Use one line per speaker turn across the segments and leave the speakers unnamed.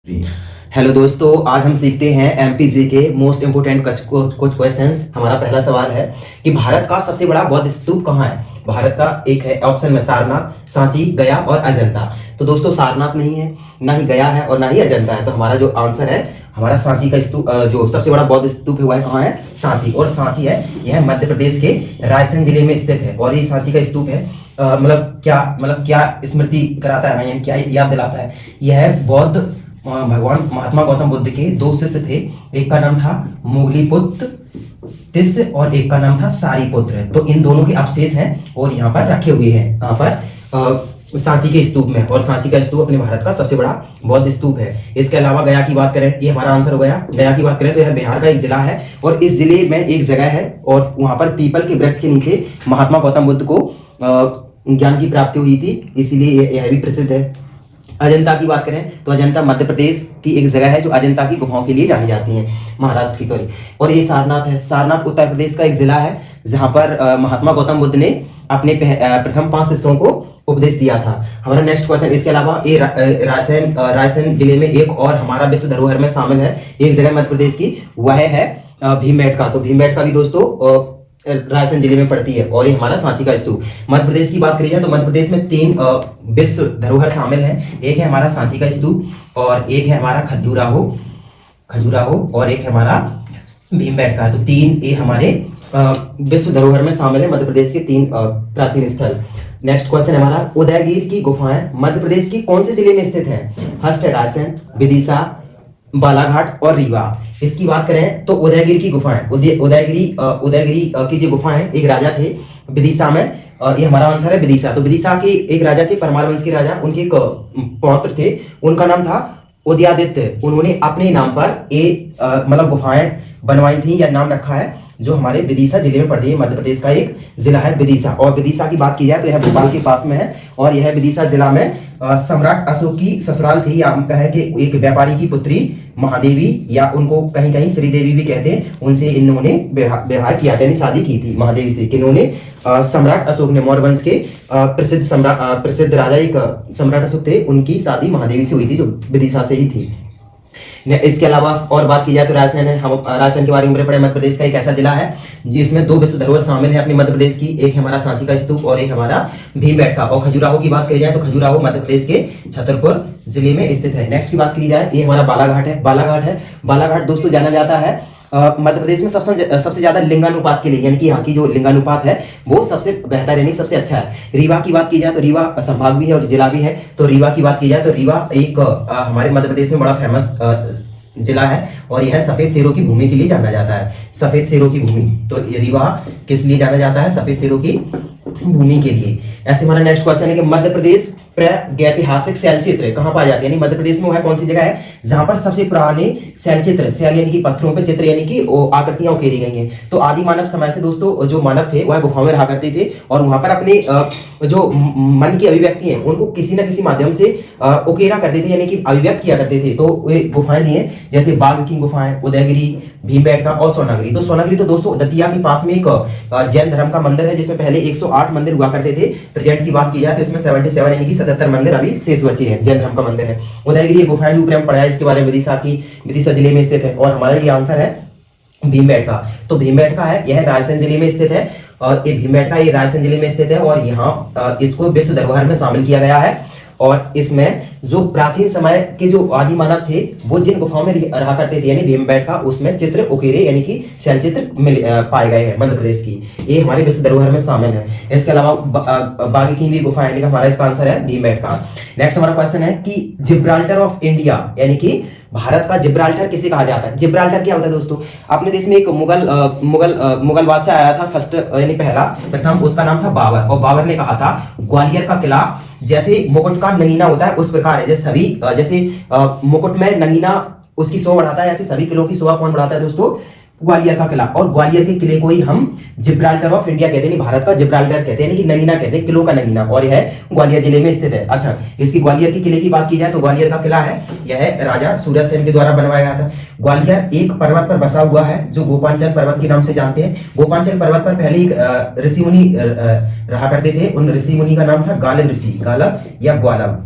Hello दोस्तों, आज हम सीखते हैं एमपीजी के मोस्ट इंपोर्टेंट कुछ क्वेश्चंस। हमारा पहला सवाल है कि भारत का सबसे बड़ा बौद्ध स्तूप कहाँ है। भारत का एक है ऑप्शन में सारनाथ, सांची, गया और अजंता। तो दोस्तों सारनाथ नहीं है, ना ही गया है और ना ही अजंता है। तो हमारा जो आंसर है, हमारा सांची का स्तूप, जो सबसे बड़ा बौद्ध स्तूप है वह कहाँ है, सांची। और सांची है, यह मध्य प्रदेश के रायसेन जिले में स्थित है। और ये सांची का स्तूप है, मतलब क्या स्मृति कराता है, यानी क्या याद दिलाता है। यह बौद्ध भगवान महात्मा गौतम बुद्ध के दो शिष्य थे। एक का नाम था मोगलीपुत्र तिस्य और एक का नाम था सारीपुत्र। तो इन दोनों के अवशेष हैं और यहाँ पर रखे हुए हैं, कहाँ पर, सांची के स्तूप में। और सांची का स्तूप अपने भारत का सबसे बड़ा बौद्ध स्तूप है। इसके अलावा गया की बात करें, ये हमारा आंसर हो गया। गया की बात करें तो यह बिहार का एक जिला है और इस जिले में एक जगह है और वहां पर पीपल के वृक्ष के नीचे महात्मा गौतम बुद्ध को ज्ञान की प्राप्ति हुई थी, इसीलिए यह भी प्रसिद्ध है। अजंता की बात करें तो अजंता मध्य प्रदेश की एक जगह है जो अजंता की गुफाओं के लिए जानी जाती है, महाराष्ट्र की, सॉरी। और ये सारनाथ है। सारनाथ उत्तर प्रदेश का एक जिला है जहां पर महात्मा गौतम बुद्ध ने अपने प्रथम 5 शिष्यों को उपदेश दिया था। हमारा नेक्स्ट क्वेश्चन, इसके अलावा ये रायसेन जिले में एक और हमारा विश्व धरोहर में शामिल है एक जगह मध्य प्रदेश की, वह है भीमबेटका। तो भीमबेटका भी दोस्तों रायसेन जिले में पड़ती है। और ये हमारा सांची का स्तूप। मध्य प्रदेश की बात करी जाए तो मध्य प्रदेश में 3 विश्व धरोहर शामिल हैं। एक है हमारा सांची का स्तूप और एक है हमारा खजुराहो और एक है हमारा भीमबेटका। तो 3 ये हमारे विश्व धरोहर में शामिल है, मध्य प्रदेश के 3 प्राचीन स्थल। नेक्स्ट क्वेश्चन हमारा, उदयगिरी की गुफाएं मध्य प्रदेश की कौन से जिले में स्थित है। फर्स्ट है रायसेन, विदिशा, बालाघाट और रीवा। इसकी बात करें तो उदयगिरी की गुफाएं, उदयगिरी की जो गुफाएं, एक राजा थे विदिशा में, ये हमारा आंसर है विदिशा। तो विदिशा के एक राजा थे, परमार वंश के राजा, उनके एक पौत्र थे, उनका नाम था उदयादित्य। उन्होंने अपने नाम पर मतलब गुफाएं बनवाई थी या नाम रखा है, जो हमारे विदिशा जिले में पड़ती है। मध्य प्रदेश का एक जिला है विदिशा। और विदिशा की बात की जाए तो यह भोपाल के पास में है और यह विदिशा जिला में सम्राट अशोक की ससुराल थी, या हम कहें कि एक व्यापारी की पुत्री महादेवी, या उनको कहीं कहीं श्रीदेवी भी कहते हैं, उनसे इन्होंने विवाह किया था, यानी शादी की थी महादेवी से। किन्होंने, सम्राट अशोक ने, मौर्य वंश के प्रसिद्ध राजा एक सम्राट अशोक थे, उनकी शादी महादेवी से हुई थी, जो विदिशा से ही थी। इसके अलावा और बात की जाए तो रायसेन है। हम रायसेन के बारे में पढ़े, मध्य प्रदेश का एक ऐसा जिला है जिसमें 2 विश्व धरोहर शामिल है अपने मध्य प्रदेश की। एक है हमारा सांची का स्तूप और एक हमारा भीमबेटका। और खजुराहो की बात करी जाए तो खजुराहो मध्य प्रदेश के छतरपुर जिले में स्थित है। नेक्स्ट की बात की जाए, ये हमारा बालाघाट है। बालाघाट दोस्तों जाना जाता है मध्य प्रदेश में सबसे ज्यादा लिंगानुपात के लिए, यानी कि यहाँ की जो लिंगानुपात है वो सबसे बेहतर, यानी सबसे अच्छा है। रीवा की बात की जाए तो रीवा संभाग भी है और जिला भी है। तो रीवा की बात की जाए तो रीवा एक हमारे मध्य प्रदेश में बड़ा फेमस जिला है और यह सफेद शेरों की भूमि के लिए जाना जाता है। सफेद शेरों की भूमि, तो रीवा किस लिए जाना जाता है, सफेद शेरों की भूमि के लिए। ऐसे हमारा नेक्स्ट क्वेश्चन है कि मध्य प्रदेश प्रागैतिहासिक शैल चित्र कहां पाए जाते हैं, यानी मध्य प्रदेश में वह कौन सी जगह है जहां पर सबसे पुराने शैल चित्र, शैल यानी कि पत्थरों पे चित्र, यानी कि आकृतियां उकेरी गई हैं। तो आदि मानव समय से दोस्तों जो मानव थे वह गुफाओं में रहा करते थे और वहां पर अपने जो मन की अभिव्यक्ति है उनको किसी न किसी माध्यम से उकेरा करते थे, यानी कि अभिव्यक्त किया करते थे। तो वे गुफाएं दी हैं, जैसे बाघ की गुफाएं, उदयगिरी, भीमबेटका और सोनागिरी। तो सोनागिरी तो दोस्तों दतिया के पास में एक जैन धर्म का मंदिर है जिसमें पहले 108 मंदिर हुआ करते थे। प्रेजेंट की बात की जाए तो इसमें 77 यानी कि 77 मंदिर अभी शेष बचे हैं, जैन धर्म का मंदिर है। उदयगिरी गुफाएं जो ऊपर हम पढ़ा है, इसके बारे में विदिशा जिले में स्थित है। और हमारा ये आंसर है भीमबेटका। तो भीमबेटका है, यह रायसेन जिले में स्थित है और ये भीमबेटका ये रायसेन जिले में स्थित है और यहाँ इसको विश्व धरोहर में शामिल किया गया है। और इसमें जो प्राचीन समय के जो आदि मानव थे वो जिन गुफाओं में रहा करते थे, यानी भीमबेटका, उसमें चित्र उकेरे यानी कि शैल चित्र पाए गए हैं मध्य प्रदेश की। ये हमारे विश्व धरोहर में शामिल है। इसके अलावा बागी की भी गुफा, यानी कि हमारा इसका आंसर है भीमबेटका। नेक्स्ट हमारा क्वेश्चन है कि जिब्राल्टर ऑफ इंडिया, यानी कि भारत का जिब्राल्टर किसे कहा जाता है। जिब्राल्टर क्या होता है दोस्तों, अपने देश में एक मुगल बादशाह आया था, फर्स्ट यानी प्रथम, उसका नाम था बाबर। और बाबर ने कहा था ग्वालियर का किला जैसे मुकुट का नगीना होता है उस प्रकार है, जैसे मुकुट में नगीना उसकी शोभा बढ़ाता है, ऐसे सभी किलों की शोभा कौन बढ़ाता है दोस्तों, ग्वालियर का किला। और ग्वालियर के किले को ही हम जिब्राल्टर ऑफ इंडिया कहते हैं, भारत का जिब्राल्टर कहते हैं, यानी कि नगीना कहते हैं, किलों का नगीना। और यह ग्वालियर जिले में स्थित है। अच्छा, इसकी ग्वालियर के किले की बात की जाए तो ग्वालियर का किला है, यह राजा सूरज सेन के द्वारा बनवाया गया था। ग्वालियर एक पर्वत पर बसा हुआ है जो गोपांचल पर्वत के नाम से जानते हैं। गोपांचल पर्वत पर पहले एक ऋषि मुनि रहा करते थे। उन ऋषि मुनि का नाम था गालब ऋषि, गालब या ग्वालब।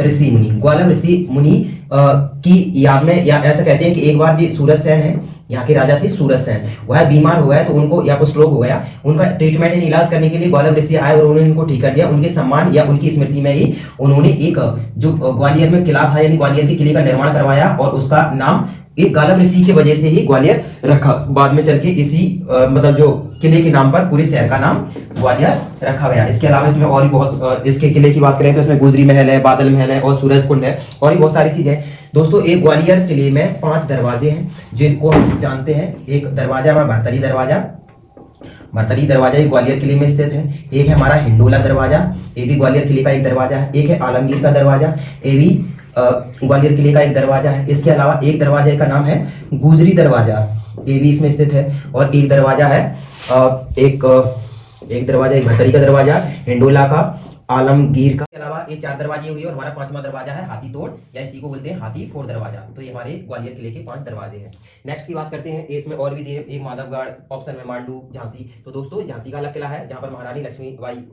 ऋषि मुनि, ग्वालम ऋषि मुनि की याद में, या ऐसा कहते हैं कि एक बार जी सूरज सेन है, यहाँ के राजा थे सूरज सेन, वह बीमार हो गए तो उनको या को स्ट्रोक हो गया, उनका ट्रीटमेंट एंड इलाज करने के लिए ग्वालियर ऋषि आए और उन्होंने उनको ठीक कर दिया। उनके सम्मान या उनकी स्मृति में ही उन्होंने एक जो ग्वालियर में किला था यानी ग्वालियर के किले का निर्माण करवाया और उसका नाम एक गालव ऋषि की वजह से ही ग्वालियर रखा। बाद में चल के इसी मतलब जो किले के नाम पर पूरे शहर का नाम ग्वालियर रखा गया। इसके अलावा इसमें और भी बहुत, इसके किले की बात करें तो इसमें गुजरी महल है, बादल महल है और सूरज कुंड है और भी बहुत सारी चीजें हैं। दोस्तों एक ग्वालियर किले में 5 दरवाजे हैं जिनको हम जानते हैं। एक दरवाजा है भरतरी दरवाजा, भरतरी दरवाजा एक ग्वालियर किले में स्थित है। एक है हमारा हिंडोला दरवाजा, ये भी ग्वालियर किले का एक दरवाजा है। एक है आलमगीर का दरवाजा, ये भी ग्वालियर किले का एक दरवाजा है। इसके अलावा एक दरवाजे का नाम है गुजरी दरवाजा, ये भी इसमें स्थित है। और एक दरवाजा है एक दरवाजा एक भरतरी का दरवाजा, हिंडोला का, आलमगीर का। इसके अलावा ये 4 दरवाजे हुए और हमारा 5वां दरवाजा है हाथी तोड़ या इसी को बोलते हैं हाथी फोड़ दरवाजा। तो ये हमारे ग्वालियर किले के 5 दरवाजे हैं। नेक्स्ट की बात करते हैं, इसमें और भी दिए, एक माधवगढ़, ऑप्शन में मांडू, झांसी। तो दोस्तों झांसी का अलग किला है जहां पर महारानी लक्ष्मीबाई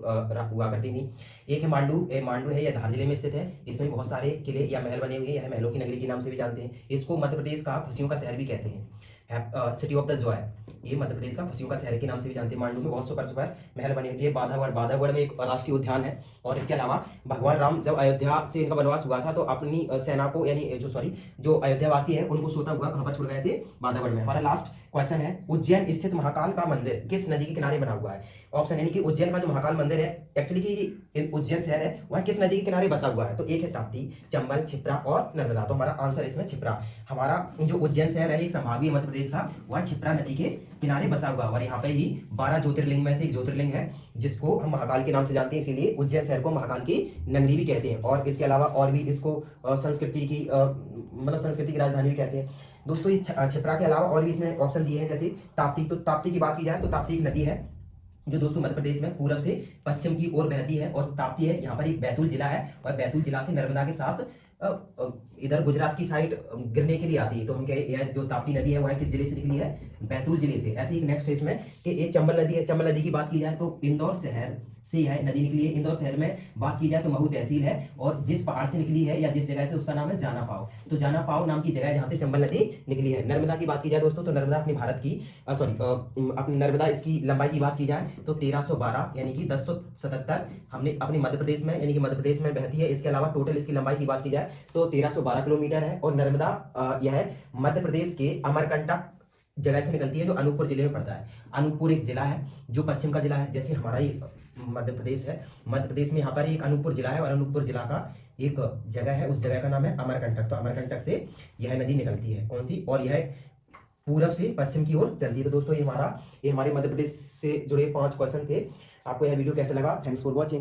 हुआ करती थी। एक है मांडू, मांडू है, यह धार जिले में स्थित है। इसमें बहुत सारे किले या महल बने हुए हैं, यह महलों की नगरी के नाम से भी जानते हैं। इसको मध्य प्रदेश का खुशियों का शहर भी कहते हैं, सिटी ऑफ द जॉय। ये मध्य प्रदेश का खुशियों का शहर के नाम से भी जानते हैं। मांडू में बहुत सुपर महल बने हुए। ये बांधवगढ़, बांधवगढ़ में एक राष्ट्रीय उद्यान है। और इसके अलावा भगवान राम जब अयोध्या से इनका वनवास हुआ था तो अपनी सेना को यानी जो अयोध्या वासी है उनको सोता हुआ कहां पर छोड़ गए थे, बांधवगढ़ में। हमारा लास्ट क्वेश्चन है, उज्जैन स्थित महाकाल का मंदिर किस नदी के किनारे बना हुआ है। ऑप्शन यानी कि उज्जैन का जो महाकाल मंदिर है, एक्चुअली कि उज्जैन शहर है वह किस नदी के किनारे बसा हुआ है। तो एक है ताप्ती, चंबल, क्षिप्रा और नर्मदा। तो हमारा आंसर है इसमें क्षिप्रा। हमारा जो उज्जैन शहर है एक संभागीय मध्य प्रदेश का, वह क्षिप्रा नदी के किनारे बसा हुआ है। और यहाँ पे ही 12 ज्योतिर्लिंग में से एक ज्योतिर्लिंग है जिसको हम महाकाल के नाम से जानते हैं, इसीलिए उज्जैन शहर को महाकाल की नगरी भी कहते हैं। और इसके अलावा और भी इसको संस्कृति की संस्कृति की राजधानी भी कहते हैं। दोस्तों ये क्षिप्रा के अलावा और भी इसमें ऑप्शन दिए हैं, जैसे ताप्ती। तो ताप्ती की बात की जाए तो ताप्ती एक नदी है जो दोस्तों मध्य प्रदेश में पूरब से पश्चिम की ओर बहती है। और ताप्ती है, यहाँ पर एक बैतूल जिला है और बैतूल जिला से नर्मदा के साथ इधर गुजरात की साइड गिरने के लिए आती है। तो हम कहे यह जो ताप्ती नदी है वह किस जिले से निकली है, बैतूल जिले से। ऐसे ही नेक्स्ट इसमें कि एक चंबल नदी है। चंबल नदी की बात की जाए तो इंदौर शहर से यह नदी निकली है। इंदौर शहर में बात की जाए तो महू तहसील है और जिस पहाड़ से निकली है या जिस जगह से, उसका नाम है जाना पाव। तो जाना पाव नाम की जगह है जहां से चंबल नदी निकली है। नर्मदा की बात की जाए दोस्तों तो नर्मदा अपनी भारत की अपनी नर्मदा इसकी लंबाई की बात की जाए तो 1312 यानी कि 1077 हमने अपने मध्य प्रदेश में यानी कि मध्य प्रदेश में बहती है। इसके अलावा टोटल इसकी लंबाई की बात की जाए तो 1312 किलोमीटर है। और नर्मदा यह मध्य प्रदेश के अमरकंटक जगह से निकलती है जो अनूपपुर जिले में पड़ता है। अनूपपुर एक जिला है जो पश्चिम का जिला है, जैसे हमारा ही मध्य प्रदेश है। मध्य प्रदेश में यहाँ पर एक अनूपपुर जिला है और अनूपपुर जिला का एक जगह है, उस जगह का नाम है अमरकंटक। तो अमरकंटक से यह नदी निकलती है, कौन सी, और यह पूरब से पश्चिम की ओर चलती है। तो दोस्तों ये हमारे मध्य प्रदेश से जुड़े 5 क्वेश्चन थे। आपको यह वीडियो कैसा लगा? Thanks for watching.